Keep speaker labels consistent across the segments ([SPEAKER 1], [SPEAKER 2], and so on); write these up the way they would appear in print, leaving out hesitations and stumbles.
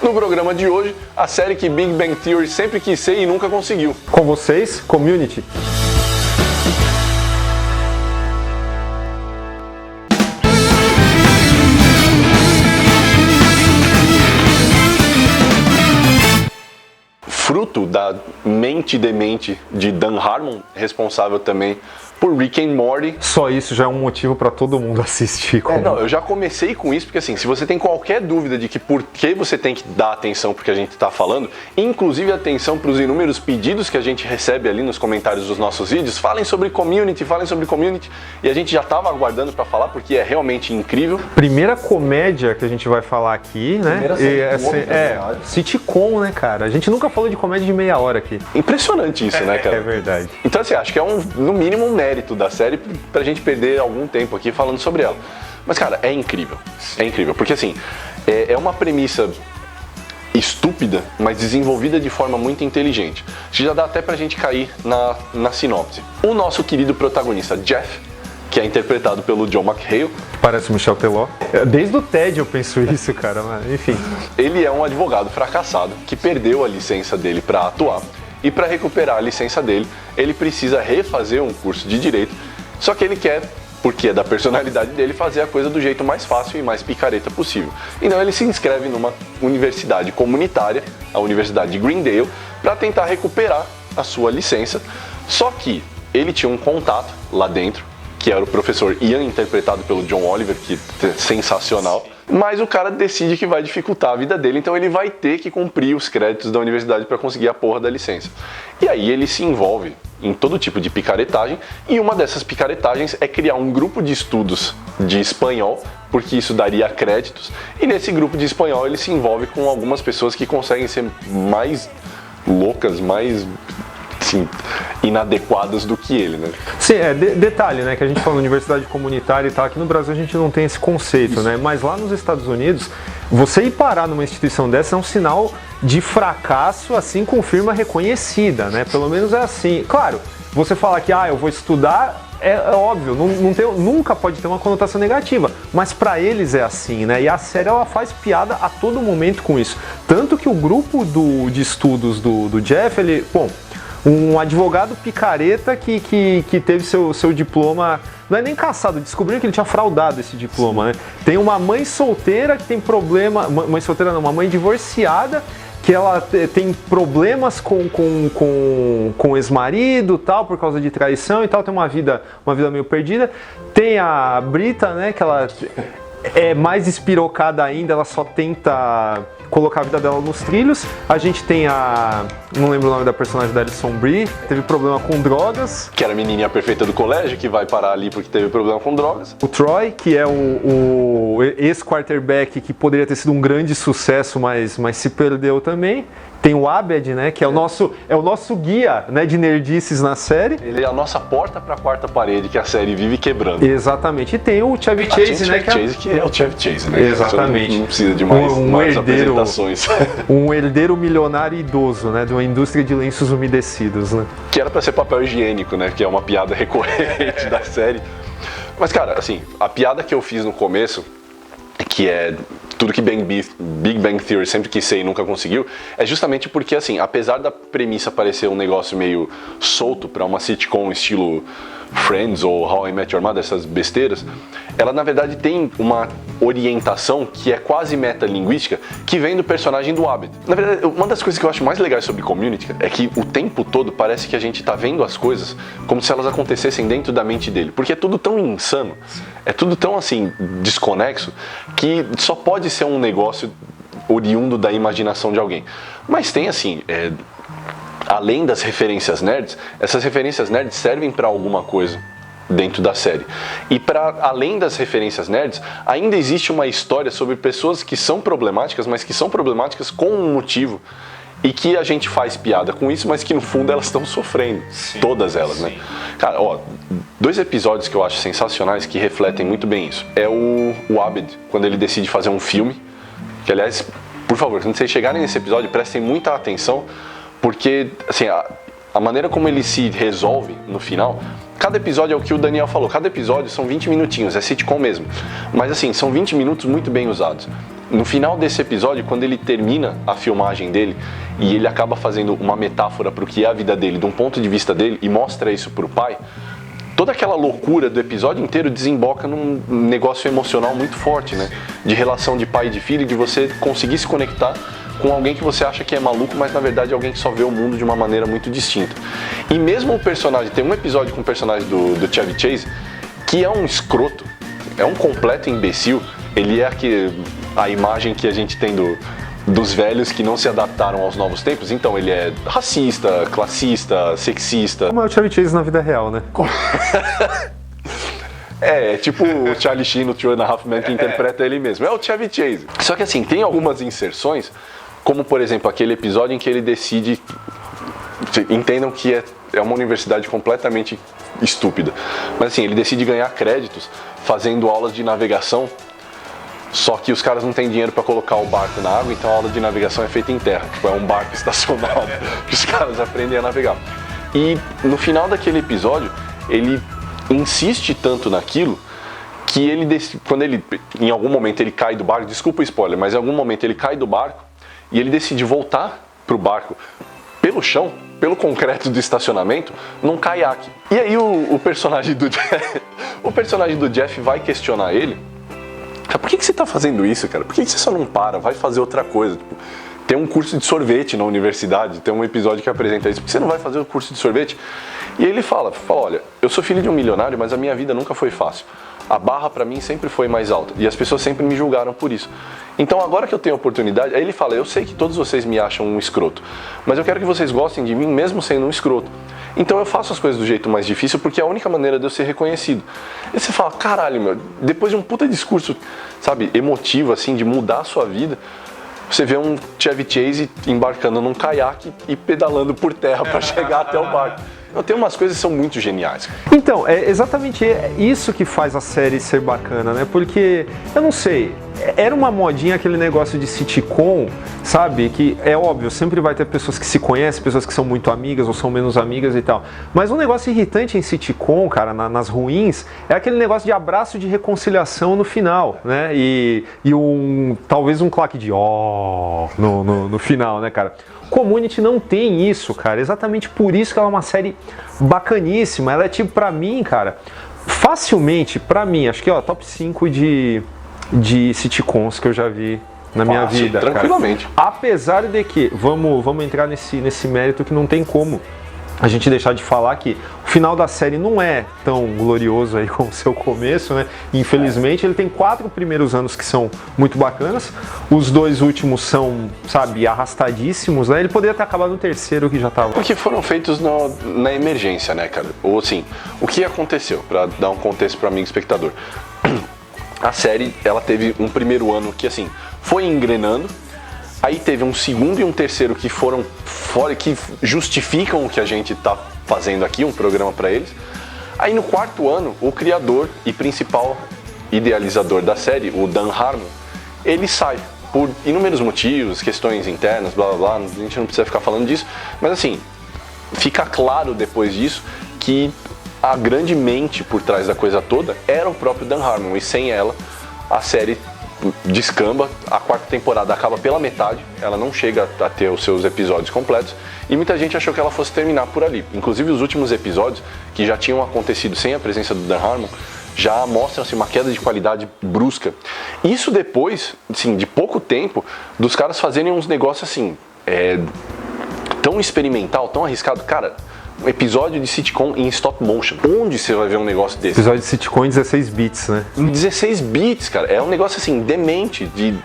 [SPEAKER 1] No programa de hoje, a série que Big Bang Theory sempre quis ser e nunca conseguiu.
[SPEAKER 2] Com vocês, Community.
[SPEAKER 1] Fruto da mente demente de Dan Harmon, responsável também por Rick and Morty.
[SPEAKER 2] Só isso já é um motivo pra todo mundo assistir.
[SPEAKER 1] Não, eu já comecei com isso, porque assim, se você tem qualquer dúvida de que por que você tem que dar atenção porque a gente tá falando, inclusive atenção pros inúmeros pedidos que a gente recebe ali nos comentários dos nossos vídeos, falem sobre Community, e a gente já tava aguardando pra falar porque é realmente incrível.
[SPEAKER 2] Primeira comédia que a gente vai falar aqui, né? Sitcom, né, cara? A gente nunca falou de comédia de meia hora aqui.
[SPEAKER 1] Impressionante isso, né, cara?
[SPEAKER 2] É verdade.
[SPEAKER 1] Então assim, acho que é no mínimo um mérito da série pra gente perder algum tempo aqui falando sobre ela. Mas, cara, é incrível. É incrível, porque assim, é uma premissa estúpida, mas desenvolvida de forma muito inteligente. Acho que já dá até pra gente cair na sinopse. O nosso querido protagonista, Jeff, que é interpretado pelo John McHale.
[SPEAKER 2] Parece o Michel Teló. Desde o TED eu penso isso, cara, mas enfim.
[SPEAKER 1] Ele é um advogado fracassado que perdeu a licença dele pra atuar. E para recuperar a licença dele, ele precisa refazer um curso de direito, só que ele quer, porque é da personalidade dele, fazer a coisa do jeito mais fácil e mais picareta possível. Então ele se inscreve numa universidade comunitária, a Universidade de Greendale, para tentar recuperar a sua licença, só que ele tinha um contato lá dentro, que era o professor Ian, interpretado pelo John Oliver, que é sensacional. Mas o cara decide que vai dificultar a vida dele, então ele vai ter que cumprir os créditos da universidade para conseguir a porra da licença. E aí ele se envolve em todo tipo de picaretagem, e uma dessas picaretagens é criar um grupo de estudos de espanhol, porque isso daria créditos, e nesse grupo de espanhol ele se envolve com algumas pessoas que conseguem ser mais loucas, mais... Sim, inadequadas do que ele, né?
[SPEAKER 2] Sim, detalhe, né, que a gente fala universidade comunitária e tal, aqui no Brasil a gente não tem esse conceito, né, mas lá nos Estados Unidos, você ir parar numa instituição dessa é um sinal de fracasso, assim, com firma reconhecida, né, pelo menos é assim. Claro, você falar que, eu vou estudar, é óbvio, nunca pode ter uma conotação negativa, mas pra eles é assim, né, e a série ela faz piada a todo momento com isso, tanto que o grupo de estudos do Jeff, ele, um advogado picareta que teve seu diploma, não é nem caçado, descobriram que ele tinha fraudado esse diploma, né? Tem uma mãe solteira que tem problema, mãe solteira não, uma mãe divorciada, que ela tem problemas com o ex-marido, tal, por causa de traição e tal, tem uma vida meio perdida. Tem a Brita, né, que ela é mais espirocada ainda, ela só tenta colocar a vida dela nos trilhos. A gente tem não lembro o nome da personagem da Alison Brie, teve problema com drogas.
[SPEAKER 1] Que era a menininha perfeita do colégio, que vai parar ali porque teve problema com drogas.
[SPEAKER 2] O Troy, que é o ex-quarterback que poderia ter sido um grande sucesso, mas se perdeu também. Tem o Abed, né, que é o nosso guia, né, de nerdices na série.
[SPEAKER 1] Ele é a nossa porta para a quarta parede que a série vive quebrando.
[SPEAKER 2] Exatamente. E tem o Chevy Chase, né,
[SPEAKER 1] que é o Chevy Chase, né?
[SPEAKER 2] Exatamente.
[SPEAKER 1] Não precisa de mais apresentações.
[SPEAKER 2] Um herdeiro milionário idoso, né, de uma indústria de lenços umedecidos, né?
[SPEAKER 1] Que era para ser papel higiênico, né, que é uma piada recorrente da série. Mas, cara, assim, a piada que eu fiz no começo, que é tudo que Big Bang Theory sempre quis ser e nunca conseguiu, é justamente porque, assim, apesar da premissa parecer um negócio meio solto para uma sitcom estilo Friends ou How I Met Your Mother, essas besteiras, ela na verdade tem uma orientação que é quase metalinguística, que vem do personagem do Abed. Na verdade, uma das coisas que eu acho mais legais sobre Community é que o tempo todo parece que a gente tá vendo as coisas como se elas acontecessem dentro da mente dele, porque é tudo tão insano, é tudo tão assim desconexo, que só pode ser um negócio oriundo da imaginação de alguém. Mas tem assim, além das referências nerds, essas referências nerds servem para alguma coisa dentro da série. E para além das referências nerds, ainda existe uma história sobre pessoas que são problemáticas, mas que são problemáticas com um motivo. E que a gente faz piada com isso, mas que no fundo elas estão sofrendo. Sim, todas elas, né? Cara, 2 episódios que eu acho sensacionais que refletem muito bem isso. É o Abed, quando ele decide fazer um filme. Que, aliás, por favor, quando vocês chegarem nesse episódio, prestem muita atenção, porque, assim, a maneira como ele se resolve no final, cada episódio é o que o Daniel falou, cada episódio são 20 minutinhos, é sitcom mesmo. Mas assim, são 20 minutos muito bem usados. No final desse episódio, quando ele termina a filmagem dele e ele acaba fazendo uma metáfora para o que é a vida dele, de um ponto de vista dele, e mostra isso para o pai, toda aquela loucura do episódio inteiro desemboca num negócio emocional muito forte, né? De relação de pai e de filho, de você conseguir se conectar com alguém que você acha que é maluco, mas na verdade é alguém que só vê o mundo de uma maneira muito distinta. E mesmo o personagem, tem um episódio com o personagem do Chevy Chase, que é um escroto, é um completo imbecil. Ele é a imagem que a gente tem dos velhos que não se adaptaram aos novos tempos. Então ele é racista, classista, sexista.
[SPEAKER 2] Como é o Chevy Chase na vida real, né?
[SPEAKER 1] É tipo o Charlie Sheen no Two and a Half Men que interpreta ele mesmo. É o Chevy Chase. Só que assim, tem algumas inserções, como por exemplo aquele episódio em que ele decide... Entendam que é uma universidade completamente estúpida. Mas assim, ele decide ganhar créditos fazendo aulas de navegação. Só que os caras não têm dinheiro para colocar o barco na água, então a aula de navegação é feita em terra. Tipo, é um barco estacionado que os caras aprendem a navegar. E no final daquele episódio, ele insiste tanto naquilo que quando ele, em algum momento ele cai do barco, desculpa o spoiler, mas em algum momento ele cai do barco e ele decide voltar pro barco pelo chão, pelo concreto do estacionamento, num caiaque. E aí o personagem do Jeff vai questionar ele. Por que você tá fazendo isso, cara? Por que você só não para? Vai fazer outra coisa. Tipo, tem um curso de sorvete na universidade, tem um episódio que apresenta isso. Por que você não vai fazer o curso de sorvete? E ele fala, olha, eu sou filho de um milionário, mas a minha vida nunca foi fácil. A barra pra mim sempre foi mais alta e as pessoas sempre me julgaram por isso. Então agora que eu tenho a oportunidade, aí ele fala, eu sei que todos vocês me acham um escroto, mas eu quero que vocês gostem de mim mesmo sendo um escroto. Então eu faço as coisas do jeito mais difícil porque é a única maneira de eu ser reconhecido. E você fala, caralho, meu, depois de um puta discurso, sabe, emotivo, assim, de mudar a sua vida, você vê um Chevy Chase embarcando num caiaque e pedalando por terra para chegar até o barco. Então, tem umas coisas que são muito geniais.
[SPEAKER 2] Então, é exatamente isso que faz a série ser bacana, né? Porque, eu não sei, era uma modinha aquele negócio de sitcom, sabe? Que é óbvio, sempre vai ter pessoas que se conhecem, pessoas que são muito amigas ou são menos amigas e tal. Mas um negócio irritante em sitcom, cara, nas ruins, é aquele negócio de abraço de reconciliação no final, né? E talvez um claque de ó no final, né, cara? Community não tem isso, cara. Exatamente por isso que ela é uma série bacaníssima. Ela é tipo, pra mim, cara, facilmente, pra mim, acho que ó, top 5 de sitcoms que eu já vi na minha vida.
[SPEAKER 1] Tranquilamente.
[SPEAKER 2] Cara. Apesar de que, vamos entrar nesse mérito que não tem como a gente deixar de falar que o final da série não é tão glorioso aí como o seu começo, né? Infelizmente, ele tem 4 primeiros anos que são muito bacanas, os 2 últimos são, sabe, arrastadíssimos, né? Ele poderia ter acabado no terceiro que já tava.
[SPEAKER 1] Porque foram feitos na emergência, né, cara? Ou assim, o que aconteceu, pra dar um contexto pro amigo espectador. A série, ela teve um primeiro ano que, assim, foi engrenando. Aí teve um segundo e um terceiro que foram fora, que justificam o que a gente tá fazendo aqui, um programa para eles. Aí no 4º ano, o criador e principal idealizador da série, o Dan Harmon, ele sai por inúmeros motivos, questões internas, blá blá blá, a gente não precisa ficar falando disso, mas assim, fica claro depois disso que a grande mente por trás da coisa toda era o próprio Dan Harmon, e sem ela, a série descamba, a 4ª temporada acaba pela metade, ela não chega a ter os seus episódios completos e muita gente achou que ela fosse terminar por ali. Inclusive os últimos episódios, que já tinham acontecido sem a presença do Dan Harmon, já mostram-se uma queda de qualidade brusca. Isso depois, assim, de pouco tempo, dos caras fazerem uns negócios assim, tão experimental, tão arriscado. Cara, um episódio de sitcom em stop motion. Onde você vai ver um negócio desse?
[SPEAKER 2] Episódio de sitcom em 16 bits, né?
[SPEAKER 1] Em 16 bits, cara. É um negócio assim, demente, de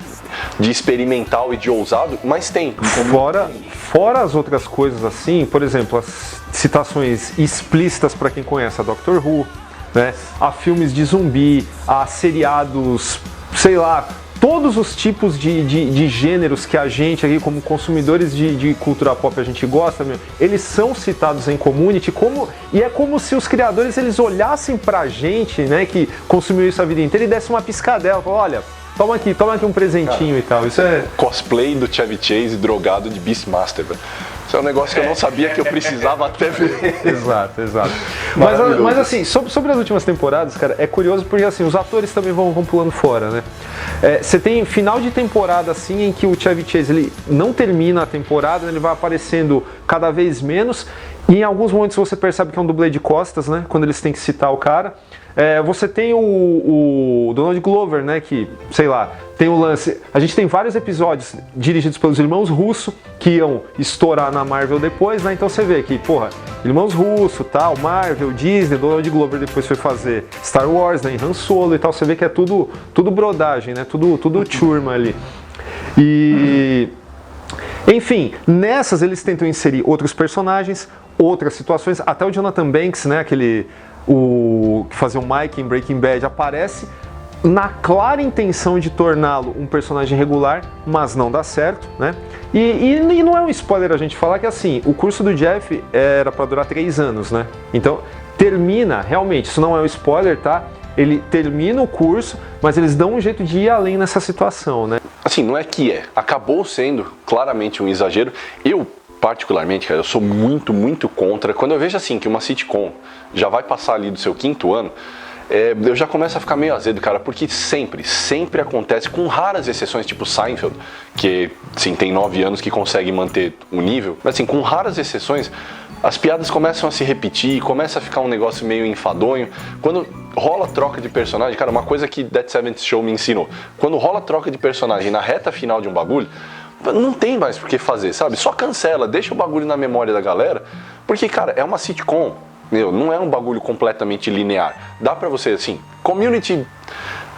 [SPEAKER 1] experimental e de ousado, mas tem.
[SPEAKER 2] Fora as outras coisas assim, por exemplo, as citações explícitas para quem conhece a Doctor Who, né? A filmes de zumbi, a seriados, sei lá, todos os tipos de gêneros que a gente aqui, como consumidores de cultura pop, a gente gosta, eles são citados em Community, e é como se os criadores eles olhassem pra gente, né, que consumiu isso a vida inteira, e dessem uma piscadela, falaram, olha, toma aqui um presentinho. Cara, e tal. Isso é
[SPEAKER 1] cosplay do Chevy Chase drogado de Beastmaster, velho. Isso é um negócio que eu não sabia que eu precisava até ver.
[SPEAKER 2] Exato. Mas assim, sobre as últimas temporadas, cara, é curioso porque assim, os atores também vão pulando fora, né? Você tem final de temporada assim em que o Chevy Chase ele não termina a temporada, ele vai aparecendo cada vez menos e em alguns momentos você percebe que é um dublê de costas, né? Quando eles têm que citar o cara. Você tem o Donald Glover, né? Que, sei lá, tem o lance. A gente tem vários episódios dirigidos pelos irmãos Russo que iam estourar na Marvel depois, né? Então você vê que, porra, irmãos Russo, tal, Marvel, Disney, Donald Glover depois foi fazer Star Wars, né? Em Han Solo e tal. Você vê que é tudo brodagem, né? Tudo turma ali. E. Enfim, nessas eles tentam inserir outros personagens, outras situações. Até o Jonathan Banks, né? O que fazia o Mike em Breaking Bad aparece na clara intenção de torná-lo um personagem regular, mas não dá certo, né? E não é um spoiler a gente falar que assim, o curso do Jeff era para durar 3 anos, né? Então termina, realmente, isso não é um spoiler, tá? Ele termina o curso, mas eles dão um jeito de ir além nessa situação, né?
[SPEAKER 1] Assim, não é que acabou sendo claramente um exagero. Eu particularmente, cara, eu sou muito contra. Quando eu vejo assim que uma sitcom já vai passar ali do seu 5º ano, eu já começo a ficar meio azedo, cara, porque sempre acontece, com raras exceções, tipo Seinfeld, que sim, tem 9 anos que consegue manter o nível, mas assim, com raras exceções, as piadas começam a se repetir, começa a ficar um negócio meio enfadonho. Quando rola troca de personagem, cara, uma coisa que That 70th Show me ensinou, quando rola troca de personagem na reta final de um bagulho, não tem mais por que fazer, sabe? Só cancela, deixa o bagulho na memória da galera, porque, cara, é uma sitcom, não é um bagulho completamente linear. Dá pra você, assim, Community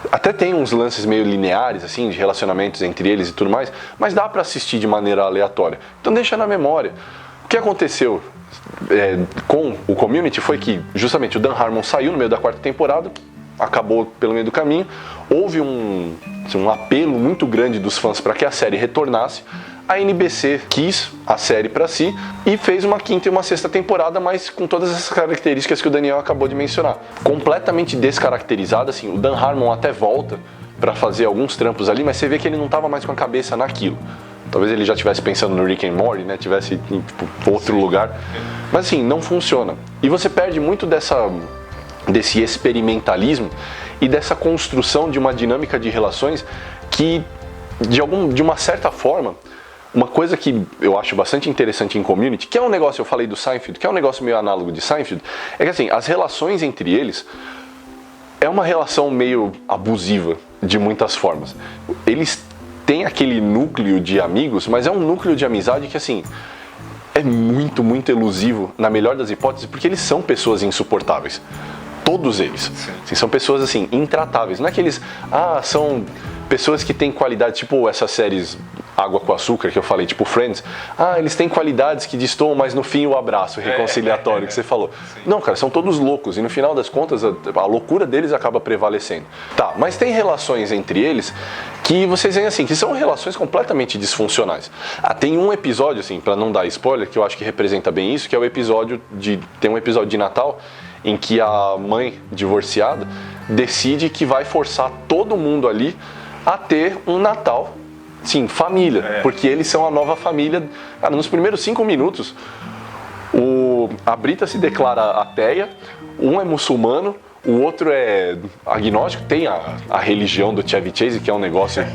[SPEAKER 1] até tem uns lances meio lineares, assim, de relacionamentos entre eles e tudo mais, mas dá pra assistir de maneira aleatória. Então deixa na memória. O que aconteceu com o Community foi que, justamente, o Dan Harmon saiu no meio da 4ª temporada, acabou pelo meio do caminho, houve um apelo muito grande dos fãs para que a série retornasse. A NBC quis a série para si e fez uma 5ª e uma 6ª temporada, mas com todas essas características que o Daniel acabou de mencionar. Completamente descaracterizada, assim, o Dan Harmon até volta para fazer alguns trampos ali, mas você vê que ele não estava mais com a cabeça naquilo. Talvez ele já estivesse pensando no Rick and Morty, né? Tivesse em outro lugar. Mas assim, não funciona. E você perde muito desse experimentalismo e dessa construção de uma dinâmica de relações que, de uma certa forma, uma coisa que eu acho bastante interessante em Community, que é um negócio, eu falei do Seinfeld, que é um negócio meio análogo de Seinfeld, é que assim, as relações entre eles é uma relação meio abusiva de muitas formas. Eles têm aquele núcleo de amigos, mas é um núcleo de amizade que assim, é muito elusivo, na melhor das hipóteses, porque eles são pessoas insuportáveis. Todos eles. Assim, são pessoas assim, intratáveis. Não é que eles são pessoas que têm qualidade, tipo essas séries Água com Açúcar que eu falei, tipo Friends. Eles têm qualidades que destoam, mas no fim o abraço reconciliatório que você falou. Sim. Não, cara, são todos loucos e no final das contas a loucura deles acaba prevalecendo. Tá, mas tem relações entre eles que vocês veem assim, que são relações completamente disfuncionais. Tem um episódio, assim, pra não dar spoiler, que eu acho que representa bem isso, que é o episódio tem um episódio de Natal em que a mãe divorciada decide que vai forçar todo mundo ali a ter um Natal, sim, família, porque eles são a nova família. Cara, nos primeiros 5 minutos, a Brita se declara ateia, um é muçulmano, o outro é agnóstico, tem a religião do Chevy Chase, que é um negócio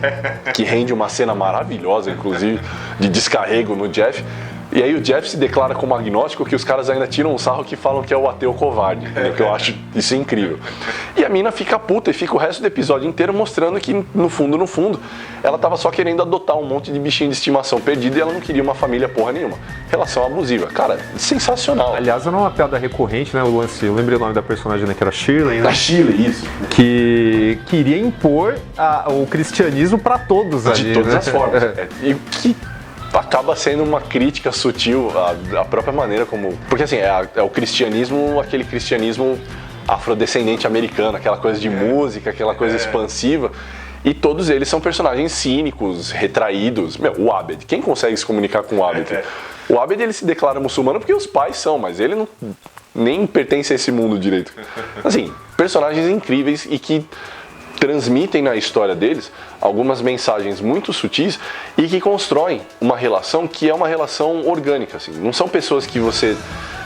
[SPEAKER 1] que rende uma cena maravilhosa, inclusive, de descarrego no Jeff. E aí o Jeff se declara como agnóstico, que os caras ainda tiram um sarro que falam que é o ateu covarde, né? Que eu acho isso incrível. E a mina fica puta e fica o resto do episódio inteiro mostrando que, no fundo, ela tava só querendo adotar um monte de bichinho de estimação perdido e ela não queria uma família porra nenhuma. Relação abusiva. Cara, sensacional.
[SPEAKER 2] Aliás, era uma piada recorrente, né? O lance, eu lembrei o nome da personagem, né? Que era Shirley, né?
[SPEAKER 1] A Shirley, isso.
[SPEAKER 2] Que queria impor o cristianismo pra todos ali.
[SPEAKER 1] De todas as formas. E que acaba sendo uma crítica sutil à própria maneira como... Porque assim, é o cristianismo, aquele cristianismo afrodescendente americano, aquela coisa de música, aquela coisa expansiva, e todos eles são personagens cínicos, retraídos. O Abed, quem consegue se comunicar com o Abed? O Abed, ele se declara muçulmano porque os pais são, mas ele não, nem pertence a esse mundo direito. Assim, personagens incríveis e que transmitem na história deles algumas mensagens muito sutis e que constroem uma relação que é uma relação orgânica, assim. Não são pessoas que você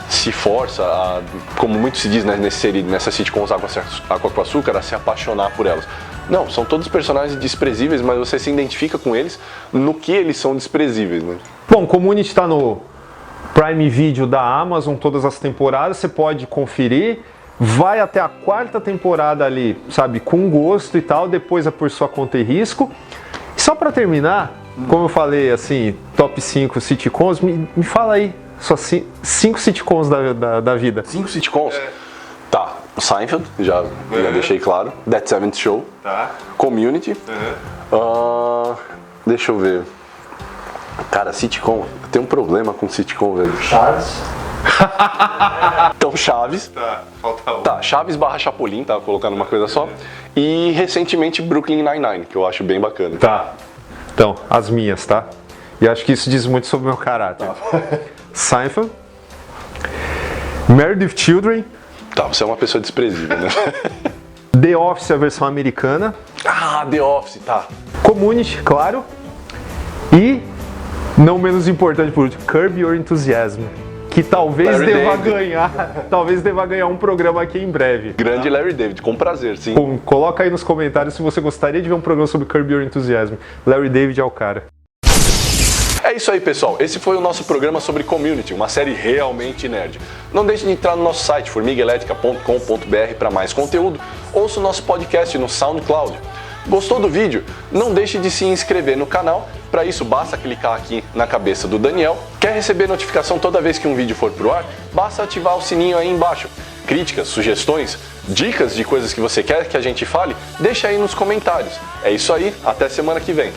[SPEAKER 1] se força a, como muito se diz, né, nessa sitcoms Água com Açúcar, a se apaixonar por elas. Não, são todos personagens desprezíveis, mas você se identifica com eles no que eles são desprezíveis, né?
[SPEAKER 2] Bom, Community está no Prime Video da Amazon, todas as temporadas, você pode conferir. Vai até a 4ª temporada ali, sabe, com gosto e tal, depois é por sua conta e risco. E só para terminar, como eu falei, assim, top 5 sitcoms, me fala aí, só 5 sitcoms da vida.
[SPEAKER 1] 5 sitcoms? Tá, Seinfeld, já deixei claro. That 70 Show.
[SPEAKER 2] Tá.
[SPEAKER 1] Community. Deixa eu ver. Cara, sitcom, eu tenho um problema com sitcom, velho.
[SPEAKER 2] Chaves.
[SPEAKER 1] Então, Chaves.
[SPEAKER 2] Tá, falta um.
[SPEAKER 1] Tá, Chaves / Chapolin, tá? Colocando uma coisa só. E recentemente Brooklyn Nine-Nine, que eu acho bem bacana.
[SPEAKER 2] Tá. Então, as minhas, tá? E acho que isso diz muito sobre o meu caráter. Tá. Seinfeld. Married with Children.
[SPEAKER 1] Tá, você é uma pessoa desprezível, né?
[SPEAKER 2] The Office, a versão americana.
[SPEAKER 1] Ah, The Office, tá.
[SPEAKER 2] Community, claro. E, não menos importante por último, Curb Your Enthusiasm. Que talvez deva ganhar um programa aqui em breve.
[SPEAKER 1] Grande Larry David, com prazer, sim.
[SPEAKER 2] Coloca aí nos comentários se você gostaria de ver um programa sobre Curb Your Enthusiasm. Larry David é o cara.
[SPEAKER 1] É isso aí, pessoal. Esse foi o nosso programa sobre Community, uma série realmente nerd. Não deixe de entrar no nosso site, formiguaelétrica.com.br, para mais conteúdo. Ouça o nosso podcast no SoundCloud. Gostou do vídeo? Não deixe de se inscrever no canal. Para isso, basta clicar aqui na cabeça do Daniel. Quer receber notificação toda vez que um vídeo for pro ar? Basta ativar o sininho aí embaixo. Críticas, sugestões, dicas de coisas que você quer que a gente fale? Deixa aí nos comentários. É isso aí, até semana que vem.